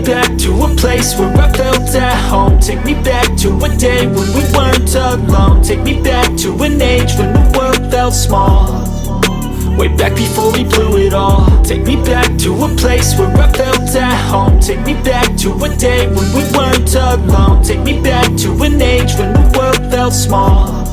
back to a place where I felt at home. Take me back to a day when we weren't alone. Take me back to an age when the world felt small, way back before we blew it all. Take me back to a place where I felt at home. Take me back to a day when we weren't alone. Take me back to an age when the world felt small,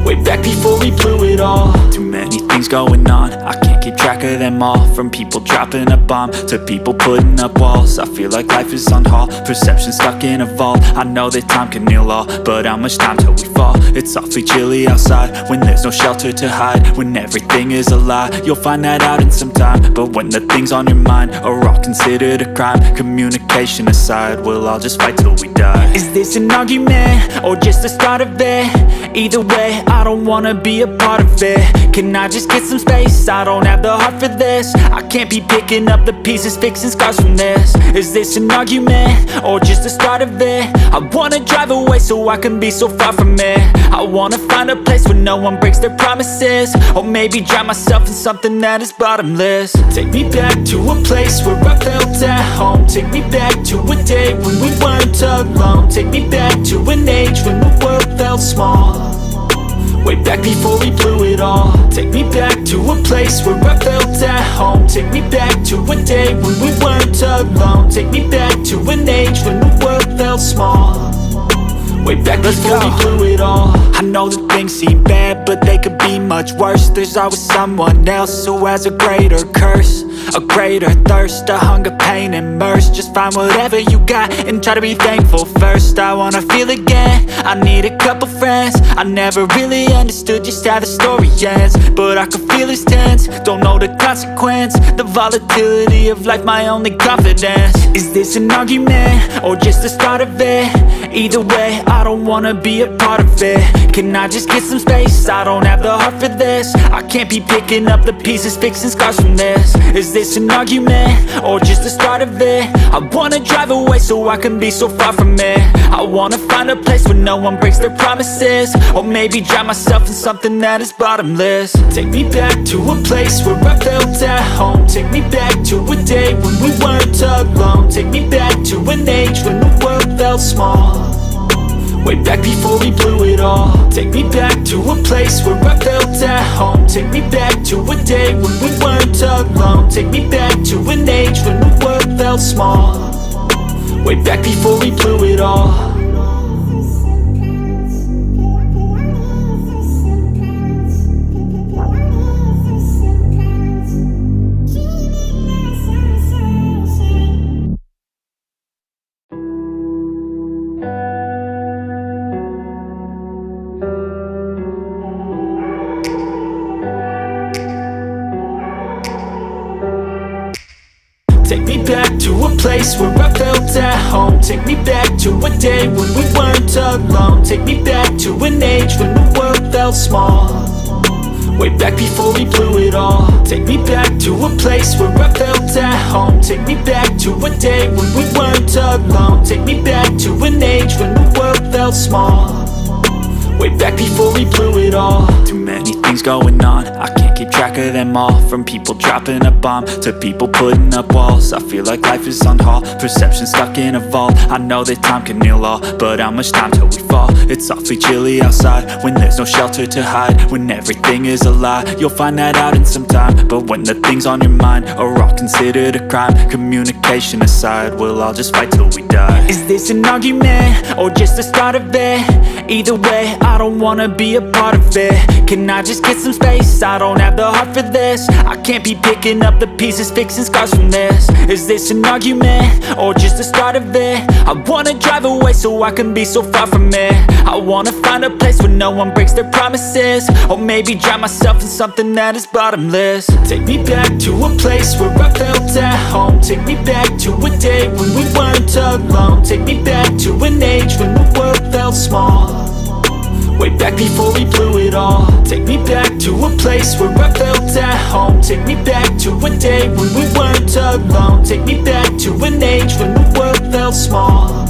way back before we blew it all. Too many things going on, I can't keep track of them all. From people dropping a bomb to people putting up walls. I feel like life is on hold, perception stuck in a vault. I know that time can heal all, but how much time till we fall? It's awfully chilly outside when there's no shelter to hide. When everything is a lie, you'll find that out in some time. But when the things on your mind are all considered a crime, communication aside, we'll all just fight till we die. Is this an argument or just the start of it? Either way, I don't wanna be a part of it. Can I just get some space? I don't have the heart for this. I can't be picking up the pieces, fixing scars from this. Is this an argument or just the start of it? I wanna drive away so I can be so far from it. I wanna find a place where no one breaks their promises, or maybe drown myself in something that is bottomless. Take me back to a place where I felt at home. Take me back to a day when we weren't alone. Take me back to an age when the world felt small, way back before we blew it all. Take me back to a place where I felt at home. Take me back to a day when we weren't alone. Take me back to an age when the world felt small, way back before we blew it all. I know that things seem bad, but they could be much worse. There's always someone else who has a greater curse, a greater thirst, a hunger, pain, and mercy. Just find whatever you got and try to be thankful first. I wanna feel again, I need a couple friends. I never really understood just how the story ends, but I can feel it's tense, don't know the consequence. The volatility of life, my only confidence. Is this an argument or just the start of it? Either way, I don't wanna be a part of it. Can I just get some space? I don't have the heart for this. I can't be picking up the pieces, fixing scars from this. Is this an argument or just the start of it? I wanna drive away so I can be so far from it. I wanna find a place where no one breaks their promises, or maybe drown myself in something that is bottomless. Take me back to a place where I felt at home. Take me back to a day when we weren't alone. Take me back to an age when the world felt small, way back before we blew it all. Take me back to a place where I felt at home. Take me back to a day when we weren't alone. Take me back to an age when the world felt small, way back before we blew it all. Take me back to a place where I felt at home. Take me back to a day when we weren't alone. Take me back to an age when the world felt small, way back before we blew it all. Take me back to a place where I felt at home. Take me back to a day when we weren't alone. Take me back to an age when the world felt small, way back before we blew it all. Too many things going on, I can't keep track of them all. From people dropping a bomb to people putting up walls. I feel like life is on hold, perception stuck in a vault. I know that time can heal all, but how much time till we fall? It's awfully chilly outside when there's no shelter to hide. When everything is a lie, you'll find that out in some time. But when the things on your mind are all considered a crime, communication aside, we'll all just fight till we die. Is this an argument or just the start of it? Either way, I don't wanna be a part of it. Can I just get some space? I don't have the heart for this. I can't be picking up the pieces, fixing scars from this. Is this an argument or just the start of it? I wanna drive away so I can be so far from it. I wanna find a place where no one breaks their promises, or maybe drown myself in something that is bottomless. Take me back to a place where I felt at home. Take me back to a day when we weren't alone. Take me back to an age when the world felt small, way back before we blew it all. Take me back to a place where I felt at home. Take me back to a day when we weren't alone. Take me back to an age when the world felt small,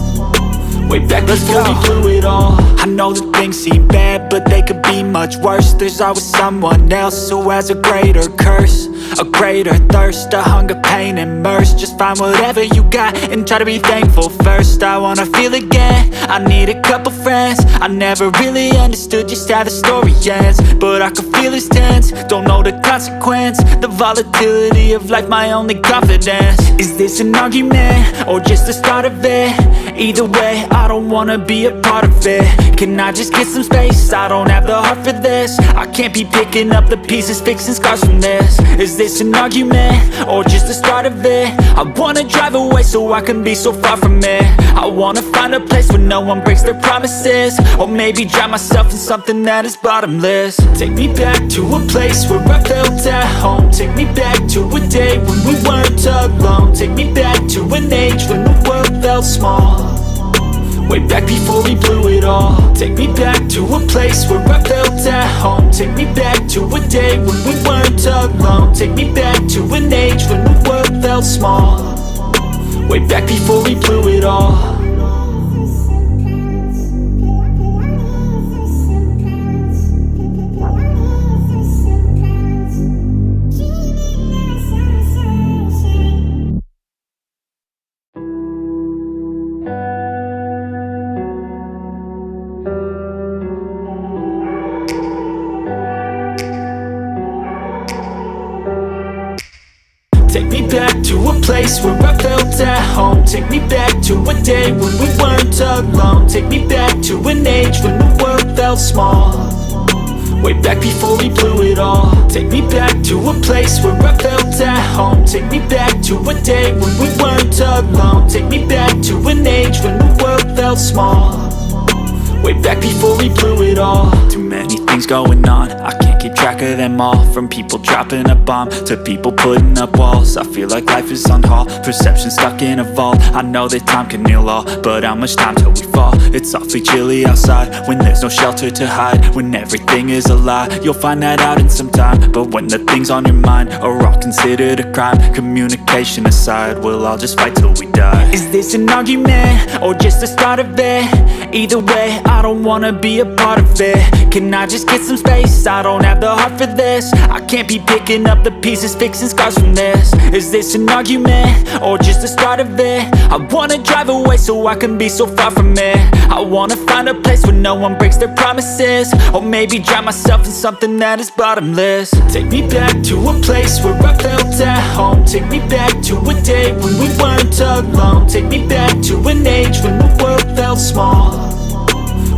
way back before we blew it all. I know that things seem bad, but they could be much worse. There's always someone else who has a greater curse, A greater thirst, a hunger, pain, and mercy. Just find whatever you got and try to be thankful first. I wanna feel again, I need a couple friends. I never really understood just how the story ends, but I can feel it's tense, don't know the consequence. The volatility of life, my only confidence. Is this an argument, or just the start of it? Either way, I don't wanna be a part of it. Can I just get some space? I don't have the heart for this. I can't be picking up the pieces, fixing scars from this. Is this an argument, or just the start of it? I wanna drive away so I can be so far from it. I wanna find a place where no one breaks their promises, or maybe drown myself in something that is bottomless. Take me back to a place where I felt at home. Take me back to a day when we weren't alone. Take me back to an age when the world felt small, way back before we blew it all. Take me back to a place where I felt at home. Take me back to a day when we weren't alone. Take me back to an age when the world felt small, way back before we blew it all. Take me back to a place where I felt at home. Take me back to a day when we weren't alone. Take me back to an age when the world felt small, way back before we blew it all. Take me back to a place where I felt at home. Take me back to a day when we weren't alone. Take me back to an age when the world felt small, way back before we blew it all. Too many things going on, I can't keep track of them all. From people dropping a bomb to people putting up walls. I feel like life is on hold, perception stuck in a vault. I know that time can heal all, but how much time till we fall? It's awfully chilly outside when there's no shelter to hide. When everything is a lie, you'll find that out in some time. But when the things on your mind are all considered a crime, communication aside, we'll all just fight till we die. Is this an argument, or just the start of it? Either way, I don't wanna be a part of it. Can I just get some space? I don't have the heart for this. I can't be picking up the pieces, fixing scars from this. Is this an argument, or just the start of it? I wanna drive away so I can be so far from it. I wanna find a place where no one breaks their promises, or maybe drown myself in something that is bottomless. Take me back to a place where I felt at home. Take me back to a day when we weren't alone. Take me back to an age when the world felt small,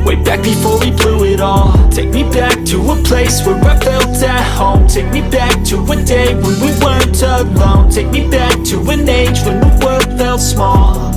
way back before we blew it all. Take me back to a place where I felt at home. Take me back to a day when we weren't alone. Take me back to an age when the world felt small,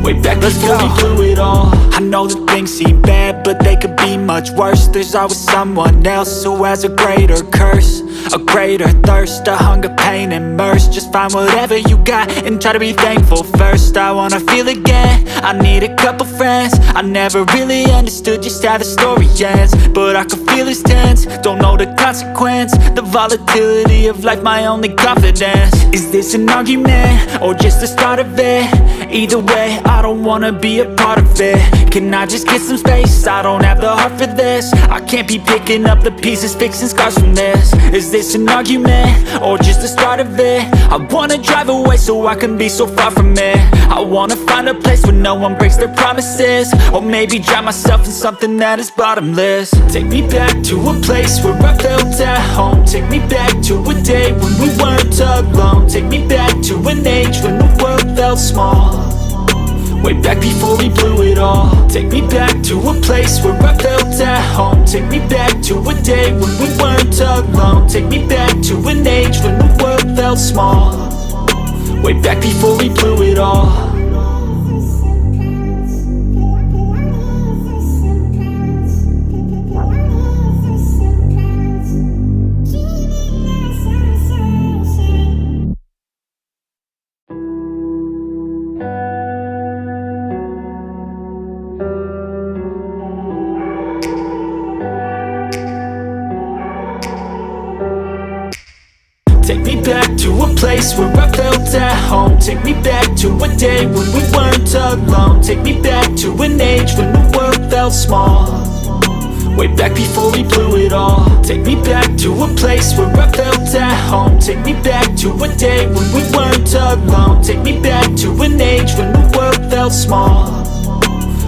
way back before we blew it all. I know that things seem bad, but they could be much worse. There's always someone else who has a greater curse, a greater thirst, a hunger, pain, and mercy. Just find whatever you got and try to be thankful first. I wanna feel again, I need a couple friends. I never really understood just how the story ends, but I can feel it's tense, don't know the consequence. The volatility of life, my only confidence. Is this an argument, or just the start of it? Either way, I don't wanna be a part of it. Can I just get some space? I don't have the heart for this. I can't be picking up the pieces, fixing scars from this. Is this an argument, or just the start of it? I wanna drive away so I can be so far from it. I wanna find a place where no one breaks their promises, or maybe drown myself in something that is bottomless. Take me back to a place where I felt at home. Take me back to a day when we weren't alone. Take me back to an age when the world felt small, way back before we blew it all. Take me back to a place where I felt at home. Take me back to a day when we weren't alone. Take me back to an age when the world felt small, way back before we blew it all. Take me back to a place where I felt at home. Take me back to a day when we weren't alone. Take me back to an age when the world felt small, way back before we blew it all. Take me back to a place where I felt at home. Take me back to a day when we weren't alone. Take me back to an age when the world felt small,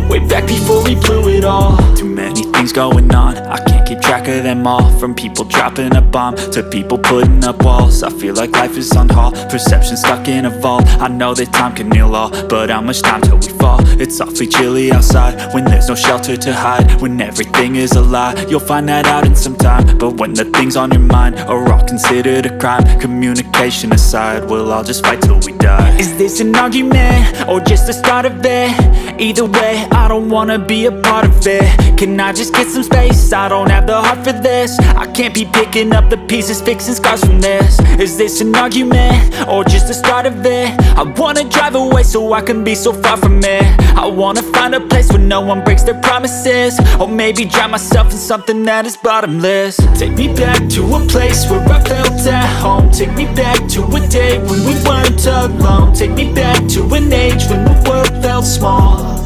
way back before we blew it all. Too many things going on, I can't keep track of them all. From people dropping a bomb to people putting up walls. I feel like life is on hold, perception stuck in a vault. I know that time can heal all, but how much time till we fall? It's awfully chilly outside when there's no shelter to hide. When everything is a lie, you'll find that out in some time. But when the things on your mind are all considered a crime, communication aside, we'll all just fight till we die. Is this an argument or just the start of it? Either way, I don't wanna be a part of it. Can I just get some space? I don't have the heart for this. I can't be picking up the pieces, fixing scars from this. Is this an argument or just the start of it? I wanna drive away so I can be so far from it. I wanna find a place where no one breaks their promises, or maybe drown myself in something that is bottomless. Take me back to a place where I felt at home. Take me back to a day when we weren't alone. Take me back to an age when the world felt small,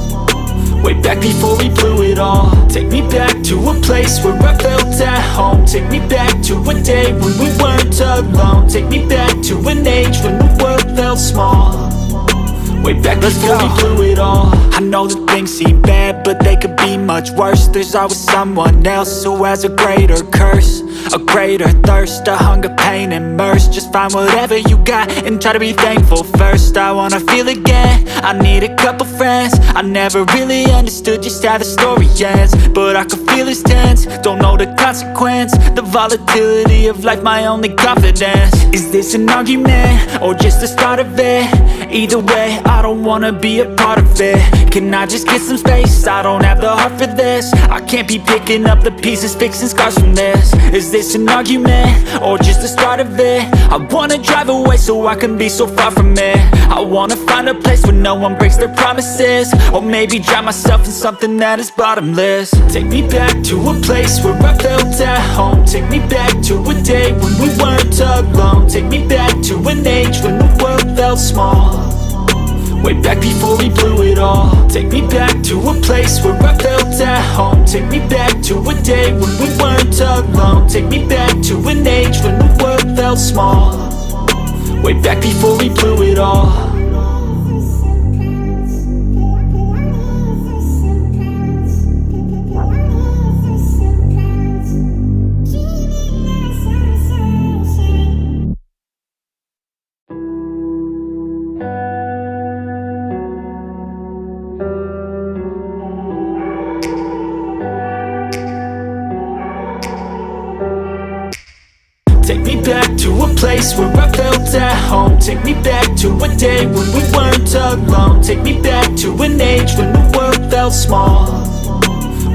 way back before we blew it all. Take me back to a place where I felt at home. Take me back to a day when we weren't alone. Take me back to an age when the world felt small, way back before we blew it all. I know that things seem bad, but they could be much worse. There's always someone else who has a greater curse, a greater thirst, a hunger, pain, and mercy. Just find whatever you got and try to be thankful first. I wanna feel again, I need a couple friends. I never really understood just how the story ends, but I can feel it's tense, don't know the consequence. The volatility of life, my only confidence. Is this an argument or just the start of it? Either way, I don't wanna be a part of it. Can I just get some space? I don't have the heart for this. I can't be picking up the pieces, fixing scars from this. Is this an argument or just the start of it? I wanna drive away so I can be so far from it. I wanna find a place where no one breaks their promises, or maybe drown myself in something that is bottomless. Take me back to a place where I felt at home. Take me back to a day when we weren't alone. Take me back to an age when the world felt small, way back before we blew it all. Take me back to a place where I felt at home. Take me back to a day when we weren't alone. Take me back to an age when the world felt small, way back before we blew it all. Take me back to a place where I felt at home. Take me back to a day when we weren't alone. Take me back to an age when the world felt small,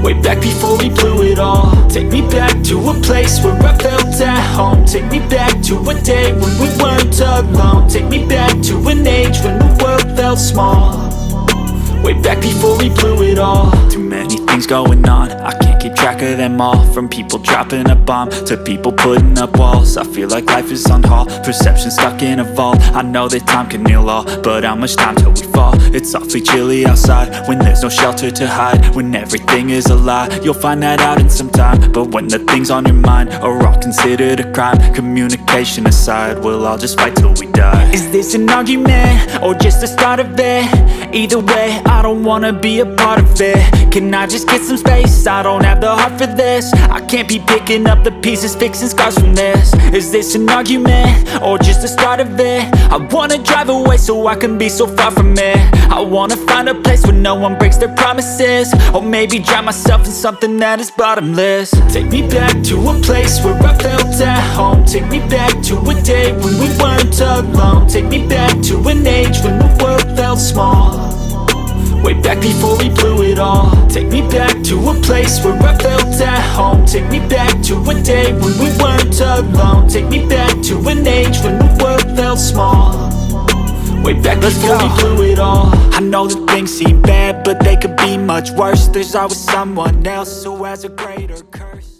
way back before we blew it all. Take me back to a place where I felt at home. Take me back to a day when we weren't alone. Take me back to an age when the world felt small, way back before we blew it all. Too many things going on, I can't keep track of them all. From people dropping a bomb to people putting up walls. I feel like life is on hold, perception stuck in a vault. I know that time can heal all, but how much time till we fall? It's awfully chilly outside when there's no shelter to hide. When everything is a lie, you'll find that out in some time. But when the things on your mind are all considered a crime, communication aside, we'll all just fight till we die. Is this an argument or just the start of it? Either way, I don't wanna be a part of it. Can I just get some space? I don't have the heart for this. I can't be picking up the pieces, fixing scars from this. Is this an argument or just the start of it? I wanna drive away so I can be so far from it. I wanna find a place where no one breaks their promises, or maybe drown myself in something that is bottomless. Take me back to a place where I felt at home. Take me back to a day when we weren't alone. Take me back to an age when the world felt small, way back before we blew it all. Take me back to a place where I felt at home. Take me back to a day when we weren't alone. Take me back to an age when the world felt small, way back before we blew it all. I know that things seem bad, but they could be much worse. There's always someone else who has a greater curse.